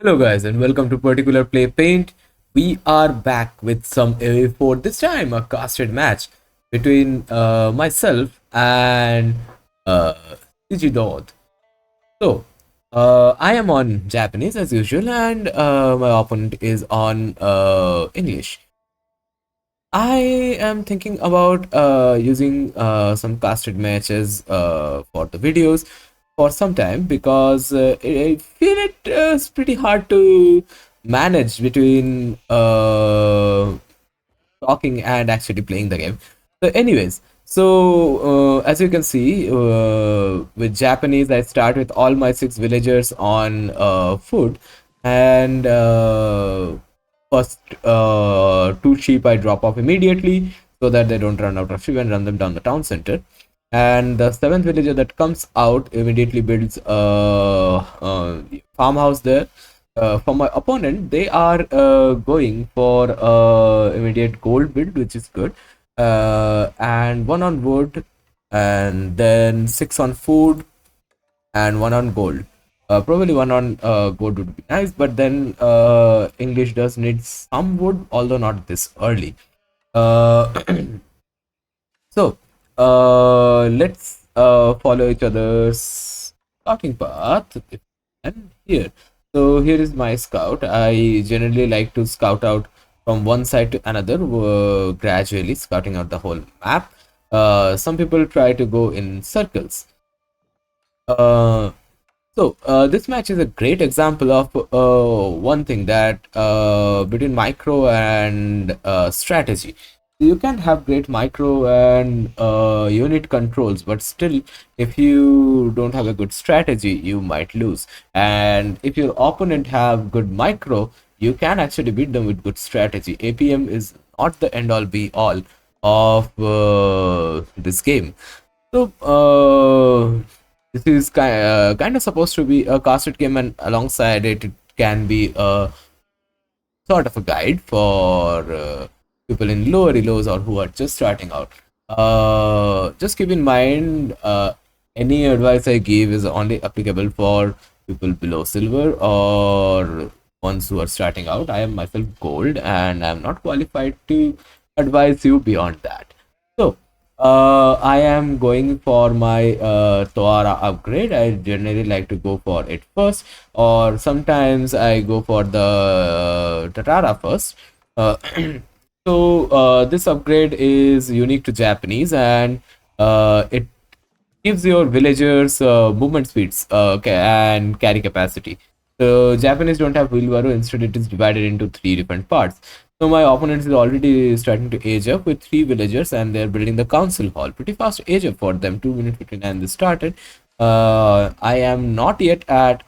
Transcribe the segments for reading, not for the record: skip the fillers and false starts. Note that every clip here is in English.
Hello guys and welcome to Particular Play Paint. We are back with some for this time a casted match between myself and uh, CG Dodd. So I am on Japanese as usual and my opponent is on English. I am thinking about using some casted matches for the videos for some time because I feel it's pretty hard to manage between talking and actually playing the game. So, anyways, as you can see, with Japanese, I start with all my six villagers on food, and first two sheep I drop off immediately so that they don't run out of sheep and run them down the town center. And the seventh villager that comes out immediately builds a farmhouse there. For my opponent, they are going for immediate gold build, which is good, and one on wood, and then six on food, and one on gold. Probably one on gold would be nice, but then English does need some wood, although not this early. Uh, so let's follow each other's scouting path. And here, so here is my scout. I generally like to scout out from one side to another, gradually scouting out the whole map. Some people try to go in circles. Uh, this match is a great example of one thing that between micro and strategy. You can have great micro and unit controls, but still, if you don't have a good strategy, you might lose. And if your opponent have good micro, you can actually beat them with good strategy. APM is not the end all be all of this game. So, this is kind of supposed to be a casted game, and alongside it, it can be a sort of a guide for people in lower elos or who are just starting out. Just keep in mind, any advice I give is only applicable for people below silver or ones who are starting out. I am myself gold, and I'm not qualified to advise you beyond that. So, I am going for my Toara upgrade. I generally like to go for it first, or sometimes I go for the Tatara first. Uh, this upgrade is unique to Japanese, and it gives your villagers movement speeds and carry capacity. So Japanese don't have wheelbarrow. Instead, it is divided into three different parts. So my opponent is already starting to age up with three villagers, and they're building the council hall. Pretty fast age up for them. 2 minutes 59 they started. I am not yet at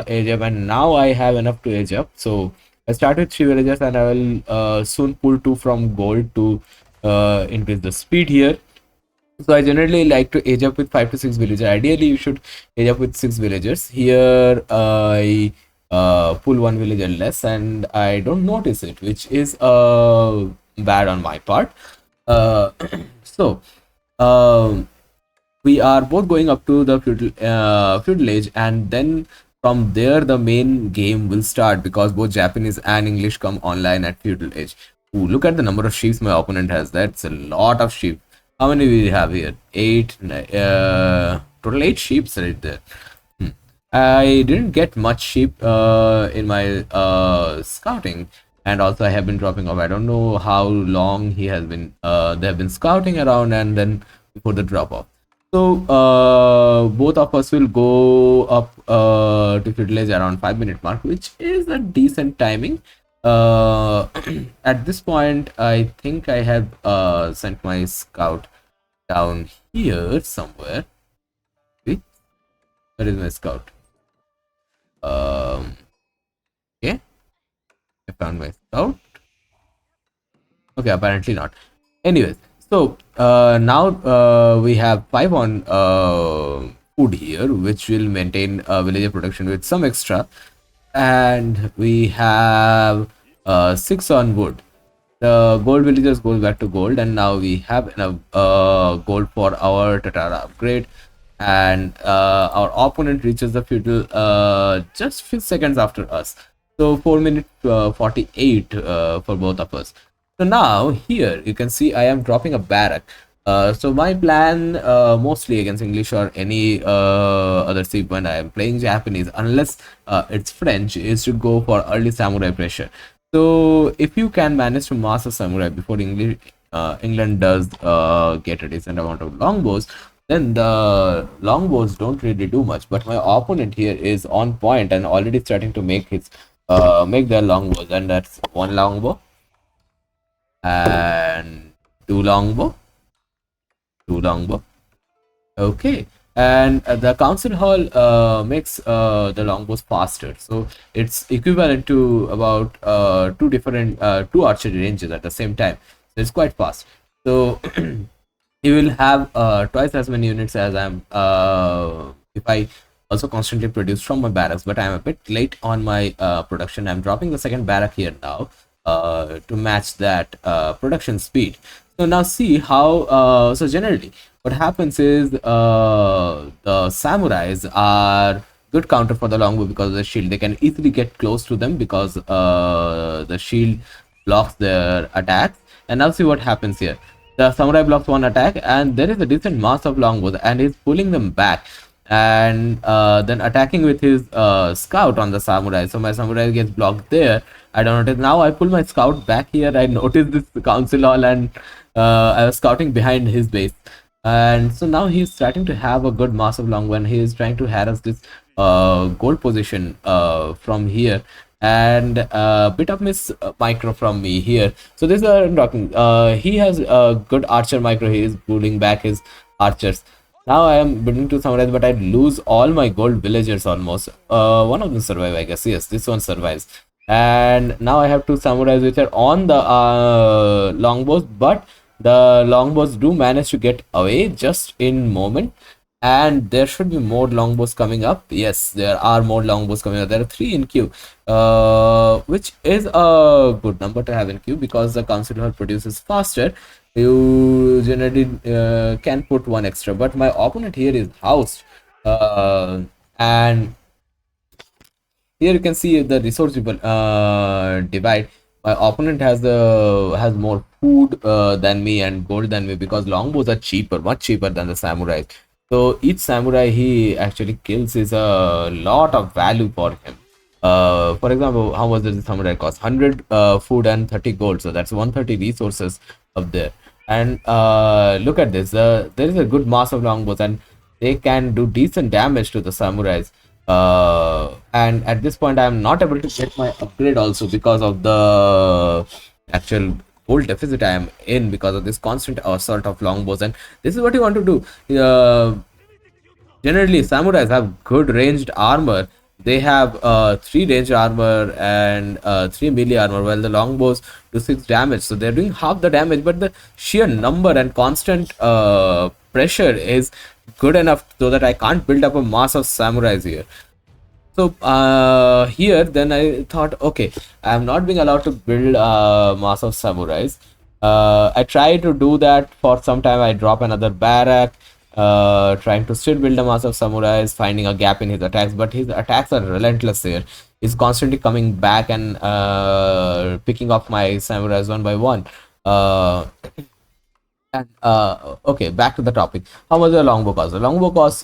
age up, and now I have enough to age up. So I start with three villagers, and I will soon pull two from gold to increase the speed here. So I generally like to age up with 5 to 6 villagers. Ideally, you should age up with 6 villagers. Here, I pull one villager less, and I don't notice it, which is bad on my part. Uh, so, um, we are both going up to the feudal age, and then from there the main game will start because both Japanese and English come online at feudal age. Ooh, look at the number of sheep my opponent has. That's a lot of sheep. How many we have here? Eight. Total 8 sheep right there. Hmm. I didn't get much sheep in my scouting, and also I have been dropping off. I don't know how long he has been. They have been scouting around, and then before the drop off. So both of us will go up to utilize around 5 minute mark, which is a decent timing. At this point, I think I have sent my scout down here somewhere. Wait, where is my scout? Okay, I found my scout. Okay, apparently not. Anyways, so now we have 5 on food here, which will maintain villager production with some extra, and we have 6 on wood. The gold villagers goes back to gold, and now we have enough gold for our Tatara upgrade, and our opponent reaches the feudal just few seconds after us. So 4 minutes 48 for both of us. So now here you can see I am dropping a barrack. So my plan, mostly against English or any other ship when I am playing Japanese, unless it's French, is to go for early samurai pressure. So if you can manage to master samurai before England does get a decent amount of longbows, then the longbows don't really do much. But my opponent here is on point and already starting to make their longbows, and that's one longbow and two longbow, two longbow. Okay, and the council hall makes the longbows faster, so it's equivalent to about two archery ranges at the same time. So it's quite fast. So you will have twice as many units as I'm if I also constantly produce from my barracks, but I'm a bit late on my production. I'm dropping the second barrack here now to match that production speed. So now see how so generally what happens is the samurais are good counter for the longbow because of the shield. They can easily get close to them because the shield blocks their attacks. And now see what happens here. The samurai blocks one attack, and there is a decent mass of longbows, and he's pulling them back and then attacking with his scout on the samurai. So my samurai gets blocked there. I don't notice. Now I pull my scout back here. I noticed this council hall, and I was scouting behind his base. And so now he's starting to have a good mass of long when he is trying to harass this gold position from here, and a bit of miss micro from me here. So this is I'm talking. He has a good archer micro. He is pulling back his archers. Now I am building to summarize, but I lose all my gold villagers almost. One of them survive, I guess. Yes, this one survives. And now I have to summarize which are on the longbows, but the longbows do manage to get away just in moment. And there should be more longbows coming up. Yes, there are more longbows coming up. There are 3 in queue, which is a good number to have in queue because the council hall produces faster. You generally can put one extra, but my opponent here is housed, and here you can see the resource divide. My opponent has more food than me and gold than me because longbows are cheaper, much cheaper than the samurais. So each samurai he actually kills is a lot of value for him. For example, how much does the samurai cost? 100 food and 30 gold. So that's 130 resources up there. And look at this. There is a good mass of longbows, and they can do decent damage to the samurais. And at this point, I am not able to get my upgrade also because of the actual gold deficit I am in because of this constant assault of longbows. And this is what you want to do. Generally, samurais have good ranged armor. They have 3 ranged armor and 3 melee armor, while the longbows do 6 damage. So they're doing half the damage, but the sheer number and constant pressure is good enough so that I can't build up a mass of samurais here. So here then I thought, okay, I'm not being allowed to build mass of samurais. I try to do that for some time. I drop another barrack, trying to still build a mass of samurais, finding a gap in his attacks, but his attacks are relentless here. He's constantly coming back and picking off my samurais one by one. And okay, back to the topic. How much the longbow cost? The longbow costs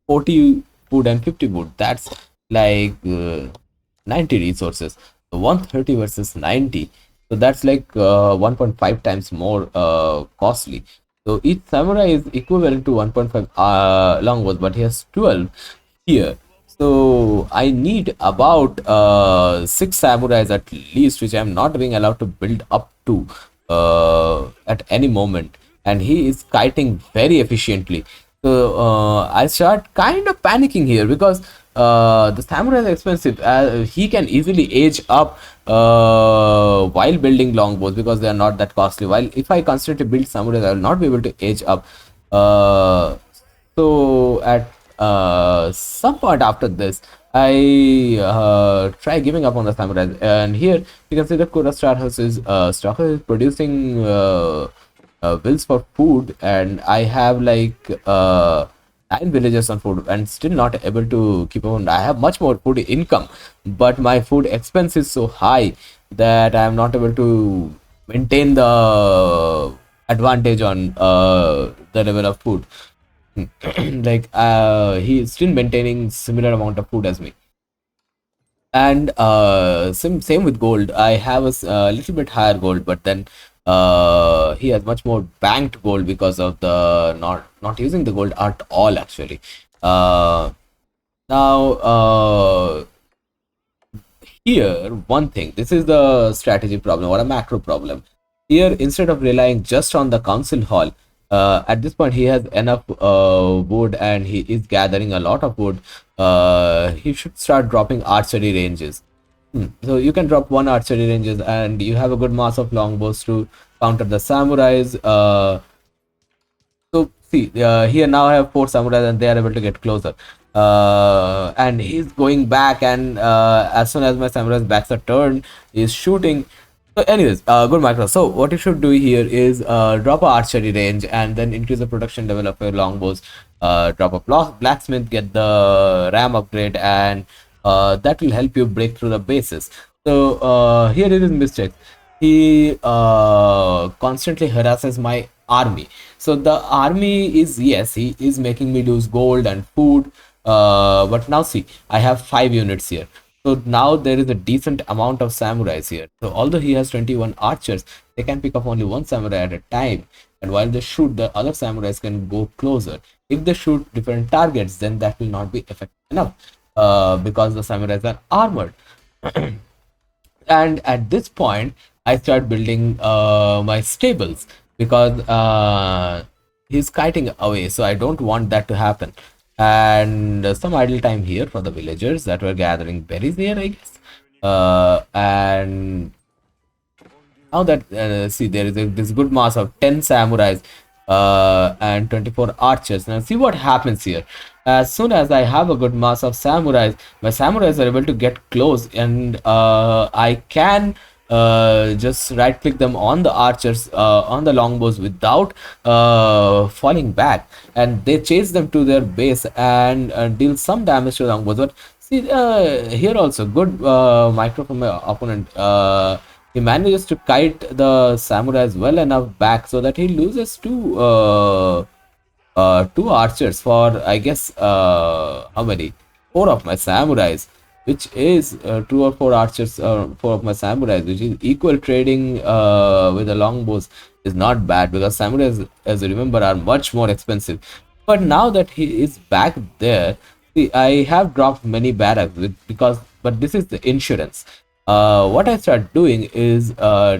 40 food and 50 wood. That's like 90 resources. So 130 versus 90. So that's like 1.5 times more costly. So each samurai is equivalent to 1.5 longbows, but he has 12 here. So I need about 6 samurais at least, which I'm not being allowed to build up to at any moment. And he is kiting very efficiently. So I start kind of panicking here because the samurai is expensive. He can easily age up while building longbows because they are not that costly. While if I constantly build samurai, I will not be able to age up. So at some point after this, I try giving up on the samurai, and here you can see the Kura storehouse is producing wills for food, and I have like 9 villagers on food and still not able to keep on. I have much more food income, but my food expense is so high that I am not able to maintain the advantage on the level of food. Like he is still maintaining similar amount of food as me. And same with gold. I have a little bit higher gold, but then he has much more banked gold because of the not using the gold at all actually. Now here one thing, this is the strategy problem or a macro problem. Here, instead of relying just on the council hall, at this point he has enough wood and he is gathering a lot of wood. He should start dropping archery ranges. So you can drop one archery ranges and you have a good mass of longbows to counter the samurais. So see, here now I have 4 samurais and they are able to get closer. And he's going back, and as soon as my samurai's backs are turned, he's shooting. So, anyways, good micro. So, what you should do here is drop a archery range and then increase the production level of your longbows. Drop a blacksmith, get the ram upgrade, and that will help you break through the bases. So, here is his mistake. He constantly harasses my army. So the army is, yes, he is making me lose gold and food. But now see, I have 5 units here. So now there is a decent amount of samurais here. So although he has 21 archers, they can pick up only one samurai at a time. And while they shoot, the other samurais can go closer. If they shoot different targets, then that will not be effective enough because the samurais are armored. And at this point I start building my stables because he's kiting away, so I don't want that to happen. And some idle time here for the villagers that were gathering berries here, I guess. And now that see, there is this good mass of 10 samurais and 24 archers. Now see what happens here. As soon as I have a good mass of samurais, my samurais are able to get close, and I can just right click them on the archers, on the longbows without falling back, and they chase them to their base and deal some damage to the longbows. But see, here also good micro from my opponent. He manages to kite the samurais well enough back so that he loses two archers for, I guess, how many? 4 of my samurais, which is 2 or 4 archers, 4 of my samurais, which is equal trading with the longbows is not bad because samurais, as you remember, are much more expensive. But now that he is back there, see, I have dropped many barracks because, but this is the insurance. What I start doing is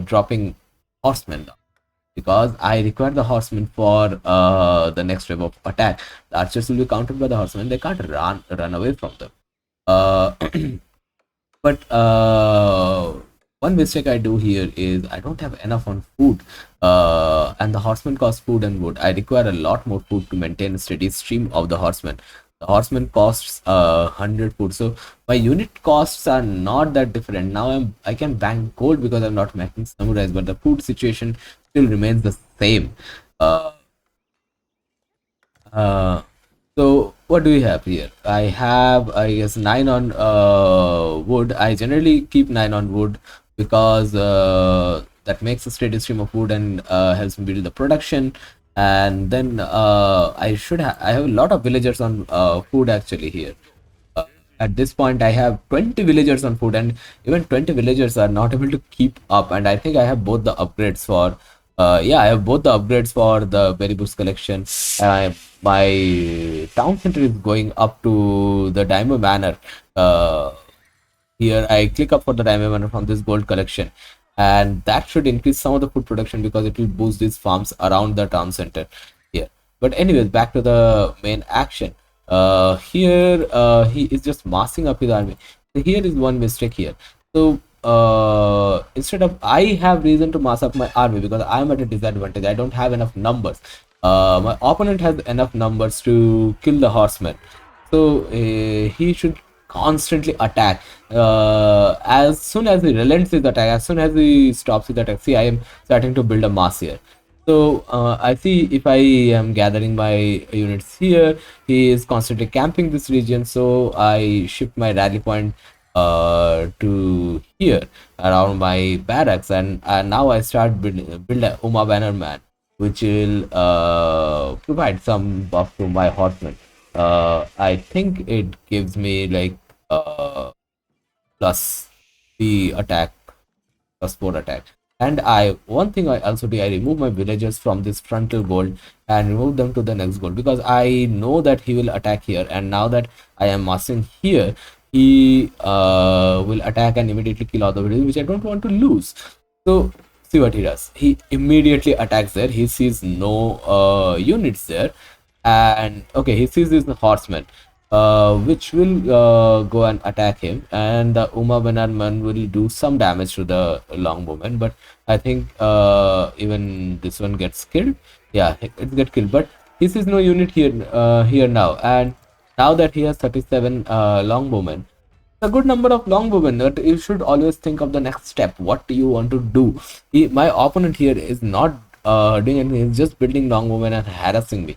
dropping horsemen now because I require the horsemen for the next wave of attack. The archers will be countered by the horsemen. They can't run away from them. Uh, but one mistake I do here is I don't have enough on food, and the horsemen cost food and wood. I require a lot more food to maintain a steady stream of the horsemen. The horseman costs 100 food, so my unit costs are not that different. Now I can bank gold because I'm not making samurais, but the food situation still remains the same. Uh, uh, so what do we have here? I have, I guess, 9 on wood. I generally keep 9 on wood because that makes a steady stream of wood and helps me build the production. And then I have a lot of villagers on food actually here. At this point I have 20 villagers on food, and even 20 villagers are not able to keep up. And I think I have both the upgrades for yeah, I have both the upgrades for the berry boost collection. My town center is going up to the Daimyo Manor. Here I click up for the Daimyo Manor from this gold collection, and that should increase some of the food production because it will boost these farms around the town center here. But anyways, back to the main action. Here he is just massing up his army. So here is one mistake here. So instead of, I have reason to mass up my army because I am at a disadvantage. I don't have enough numbers. My opponent has enough numbers to kill the horsemen, so he should constantly attack. As soon as he relents his attack, as soon as he stops his attack, see, I am starting to build a mass here. So I see if I am gathering my units here, he is constantly camping this region. So I shift my rally point to here around my barracks, and now I start build a Uma Bannerman, which will provide some buff to my horsemen. I think it gives me like plus the attack +4 attack. And I one thing I also do, I remove my villagers from this frontal gold and remove them to the next gold, because I know that he will attack here, and now that I am mastering here, he will attack and immediately kill all the villagers, which I don't want to lose. So see what he does. He immediately attacks there. He sees no units there, and okay, he sees this horseman, which will go and attack him, and the Uma Bannerman will do some damage to the longbowman. But I think even this one gets killed. Yeah, it gets killed. But he sees no unit here now, and now that he has 37 longbowmen, a good number of longbowmen, but you should always think of the next step. What do you want to do? My opponent here is not doing anything. He's just building longbowmen and harassing me.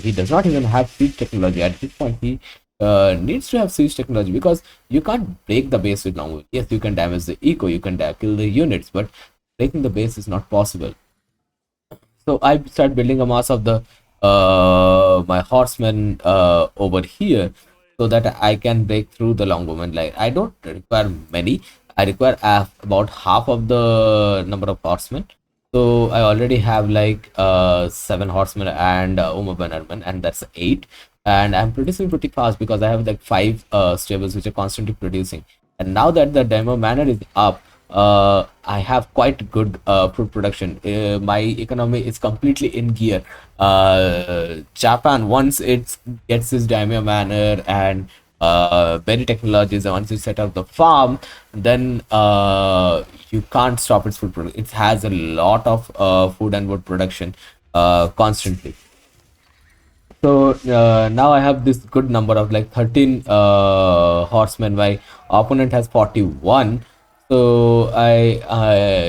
He does not even have siege technology at this point. He needs to have siege technology, because you can't break the base with longbowmen. Yes, you can damage the eco, you can kill the units, but breaking the base is not possible. So I start building a mass of the my horsemen over here, so that I can break through the longbowmen. Like, I don't require many. I require about half of the number of horsemen. So I already have like 7 horsemen and Uma Bannerman, and that's 8. And I'm producing pretty fast, because I have like 5 stables which are constantly producing. And now that the demo manor is up, I have quite good food production. My economy is completely in gear. Japan, once it gets this daimyo manor and berry technologies, and once you set up the farm, then you can't stop its food production. It has a lot of food and wood production constantly. So now I have this good number of like 13 horsemen. My opponent has 41. So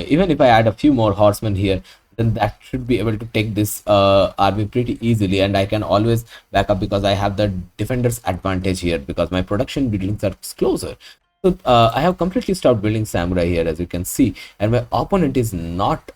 even if I add a few more horsemen here, then that should be able to take this army pretty easily, and I can always back up, because I have the defender's advantage here, because my production buildings are closer. So I have completely stopped building samurai here, as you can see, and my opponent is not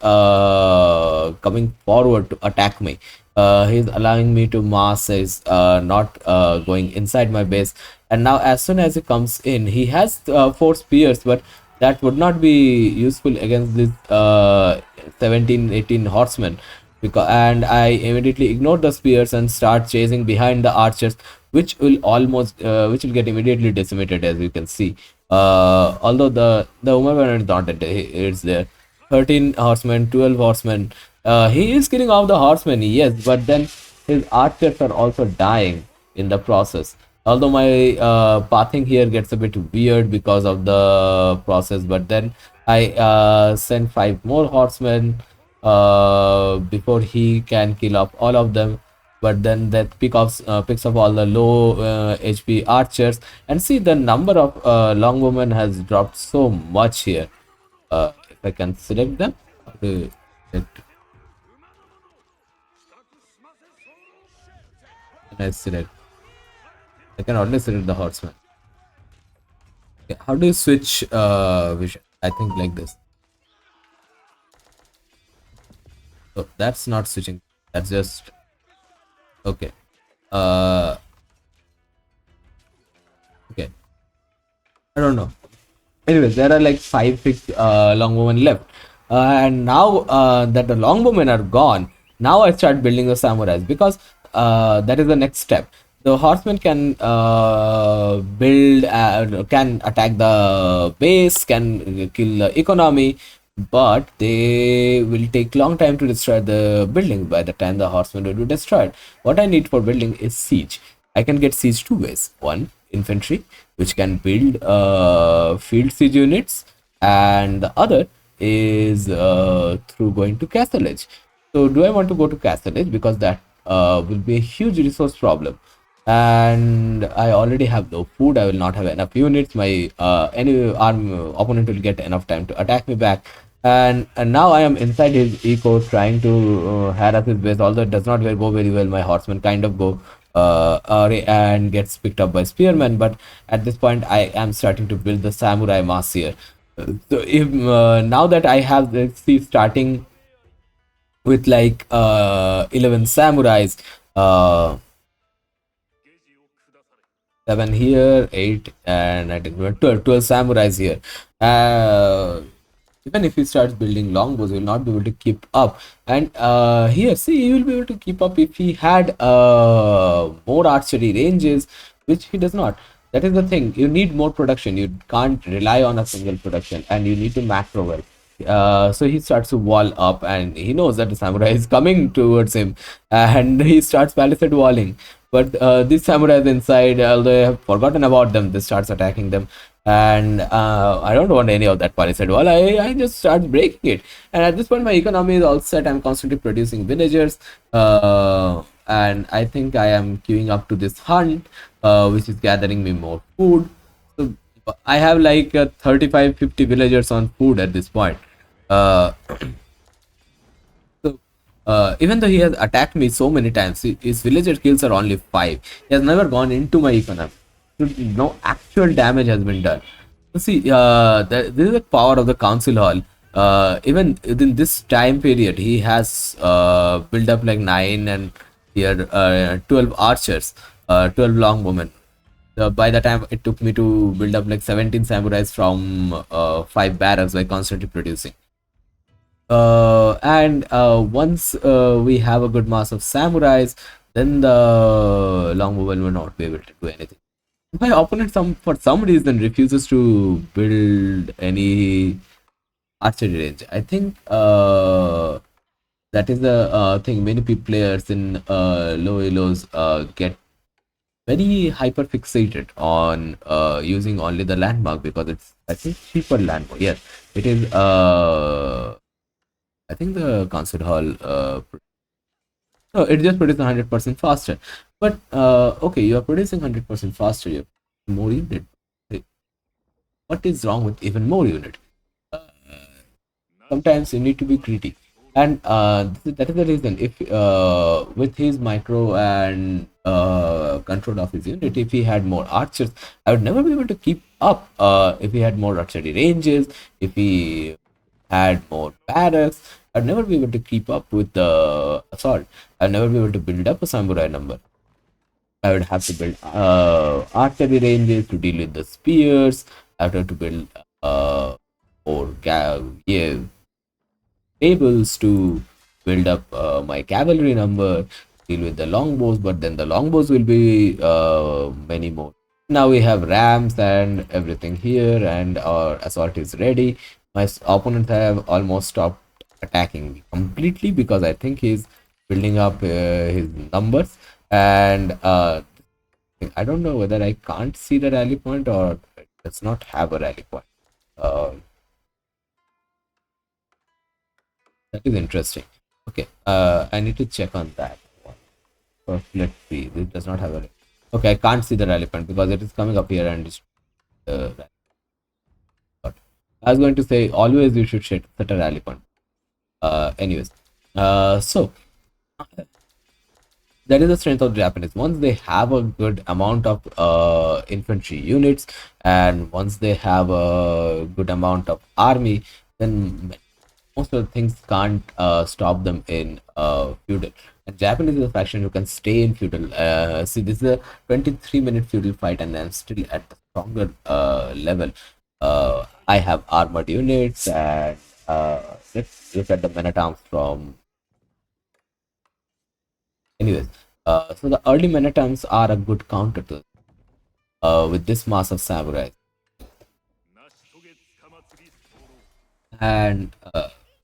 coming forward to attack me. He's allowing me to mass. Is not going inside my base, and now as soon as he comes in, he has 4 spears, but that would not be useful against this 17-18 horsemen, because and I immediately ignore the spears and start chasing behind the archers, which will get immediately decimated, as you can see. Although the woman is not dead, it's there. 13 horsemen, 12 horsemen. He is killing off the horsemen, yes, but then his archers are also dying in the process. Although my pathing here gets a bit weird because of the process, but then I send 5 more horsemen before he can kill off all of them. But then that picks up all the low HP archers, and see the number of longwomen has dropped so much here. If I can select them, uh, it, can I select? I can only select the horseman. Okay, how do you switch vision? I think like this. So that's not switching. That's just okay. Uh, okay. I don't know. Anyways, there are like 5, 6 longbowmen left, and now that the longbowmen are gone, now I start building the samurais, because that is the next step. The horsemen can can attack the base, can kill the economy, but they will take long time to destroy the building. By the time the horsemen will be destroyed, what I need for building is siege. I can get siege 2 ways. One, infantry, which can build field siege units, and the other is through going to castle edge. So do I want to go to castle edge, because that will be a huge resource problem, and I already have no food. I will not have enough units. My any arm opponent will get enough time to attack me back, And now I am inside his eco trying to harass his base, although it does not go very well. My horsemen kind of go and gets picked up by spearmen, but at this point I am starting to build the samurai mass here. So if now that I have this, see, starting with like 11 samurais, uh, 7 here, 8, and I think 12 samurais here. Even if he starts building longbows, he will not be able to keep up. And here, see, he will be able to keep up if he had more archery ranges, which he does not. That is the thing. You need more production. You can't rely on a single production, and you need to macro well. So he starts to wall up, and he knows that the samurai is coming towards him, and he starts palisade walling. But these samurais inside, although I have forgotten about them, they starts attacking them, and I don't want any of that palisade wall. I just start breaking it, and at this point my economy is all set. I'm constantly producing villagers, and I think I am queuing up to this hunt, which is gathering me more food. So I have like 35 50 villagers on food at this point. uh, so, even though he has attacked me so many times, his villager kills are only 5. He has never gone into my economy. So no actual damage has been done. So see, this is the power of the council hall. Even within this time period, he has built up like 9 and here 12 archers, 12 longbowmen. By the time it took me to build up like 17 samurais from 5 barracks by constantly producing. And once we have a good mass of samurais, then the longbow will not be able to do anything. My opponent, for some reason, refuses to build any archery range. I think that is the thing. Many people players in low elos get very hyper fixated on using only the landmark because it's, I think, cheaper landmark. Yes, it is. I think the concert hall. No, it just produces 100% faster. But okay, you are producing 100% faster. You have more unit. What is wrong with even more unit? Uh, Sometimes you need to be greedy, and that is the reason. If with his micro and control of his unit, if he had more archers, I would never be able to keep up. If he had more archery ranges, if he had more barracks, I'd never be able to keep up with the assault. I'd never be able to build up a samurai number. I would have to build archery ranges to deal with the spears. I would have to build yeah, tables to build up my cavalry number, deal with the longbows, but then the longbows will be many more. Now we have rams and everything here, and our assault is ready. My opponents have almost stopped attacking me completely because I think he's building up his numbers, and I don't know whether I can't see the rally point or it does not have a rally point. Uh, that is interesting. Okay, I need to check on that one. First, let's see. This does not have a. Okay, I can't see the rally point because it is coming up here and it's. But I was going to say always you should set a rally point. Anyways, so that is the strength of the Japanese. Once they have a good amount of infantry units, and once they have a good amount of army, then most of the things can't stop them in feudal. And Japanese is a faction who can stay in feudal. See, this is a 23-minute feudal fight, and I'm still at the stronger level. I have armored units, and let's look at the men at arms from. Anyways, so the early men at arms are a good counter to with this mass of samurai. And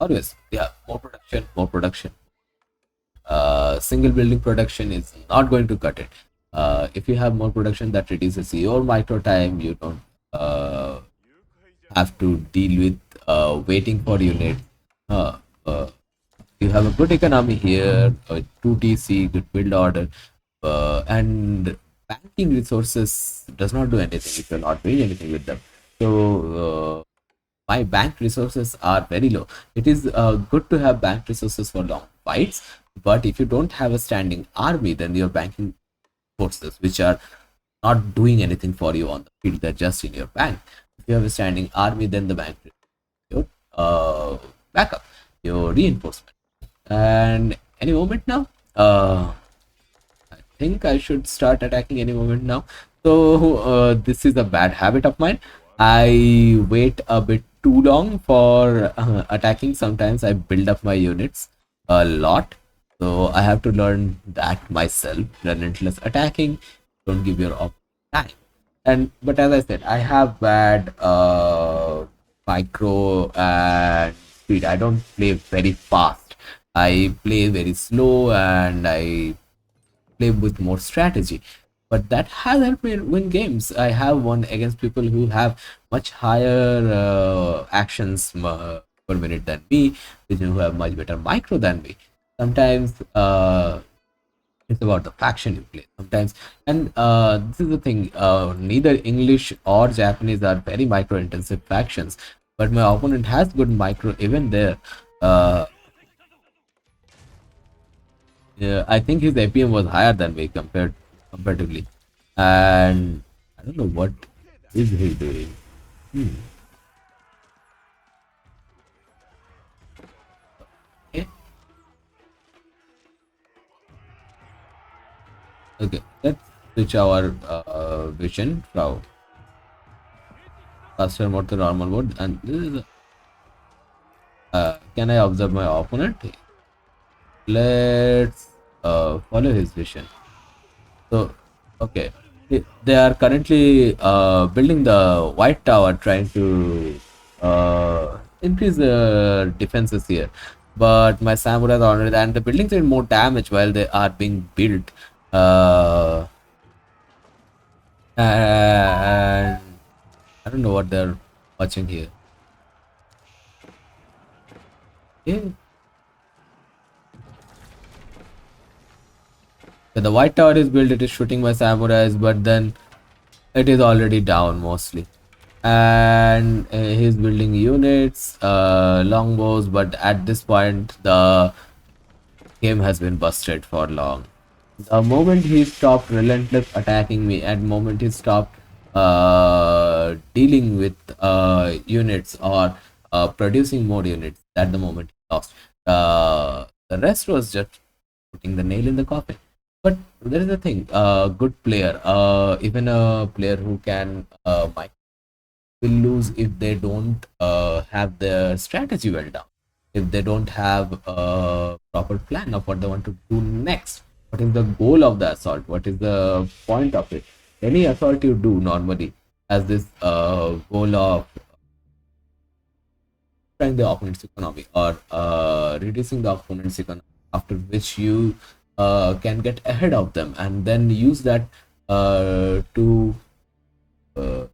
always, yeah, more production, more production. Single building production is not going to cut it. If you have more production, that reduces your micro time. You don't have to deal with waiting for units. Uh, uh, you have a good economy here, 2TC, good build order, and banking resources does not do anything if you're not doing anything with them. So my bank resources are very low. It is good to have bank resources for long fights, but if you don't have a standing army, then your banking forces, which are not doing anything for you on the field, they're just in your bank. If you have a standing army, then the bank is your backup, your reinforcement. And any moment now, think I should start attacking any moment now. So this is a bad habit of mine. I wait a bit too long for attacking. Sometimes I build up my units a lot. So I have to learn that myself. Relentless attacking. Don't give your op time. And but as I said, I have bad micro and speed. I don't play very fast. I play very slow and I play with more strategy. But that has helped me win games. I have won against people who have much higher actions per minute than me, who have much better micro than me. Sometimes it's about the faction you play. Sometimes, and this is the thing. Neither English or Japanese are very micro intensive factions, but my opponent has good micro even there. Uh, Yeah, I think his APM was higher than me comparatively, and I don't know what is he doing. Hmm. Okay, okay. Let's switch our vision from faster mode to normal mode, and this is. Can I observe my opponent? Let's follow his vision. So, okay, they are currently building the White Tower, trying to increase the defenses here. But my samurais are already, and the buildings are more damage while they are being built. Uh, and I don't know what they're watching here. Yeah. So the White Tower is built, it is shooting my samurais, but then it is already down mostly. And he's building units, longbows, but at this point the game has been busted for long. The moment he stopped relentless attacking me, and moment he stopped dealing with units or producing more units, at the moment he lost. The rest was just putting the nail in the coffin. But there is a thing, good player, even a player who can will lose if they don't have their strategy well done. If they don't have a proper plan of what they want to do next. What is the goal of the assault? What is the point of it? Any assault you do normally has this goal of trying the opponent's economy or reducing the opponent's economy, after which you can get ahead of them and then use that to uh,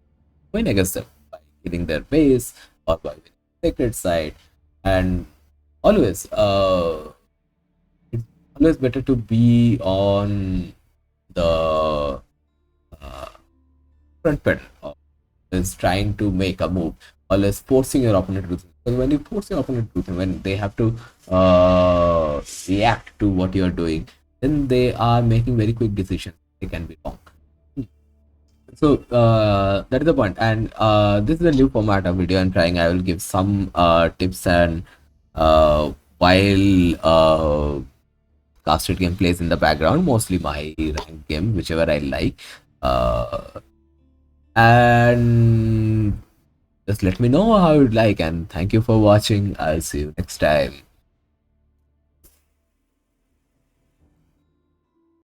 win against them by killing their base or by winning the sacred side. And always, it's always better to be on the front pedal, or is trying to make a move, always forcing your opponent to do something. Because when you force your opponent to do something, when they have to react to what you are doing, then they are making very quick decisions. They can be wrong. So that is the point, and this is a new format of video I'm trying. I will give some tips and while casted game plays in the background, mostly my ranked game, whichever I like, and just let me know how you'd like. And thank you for watching. I'll see you next time.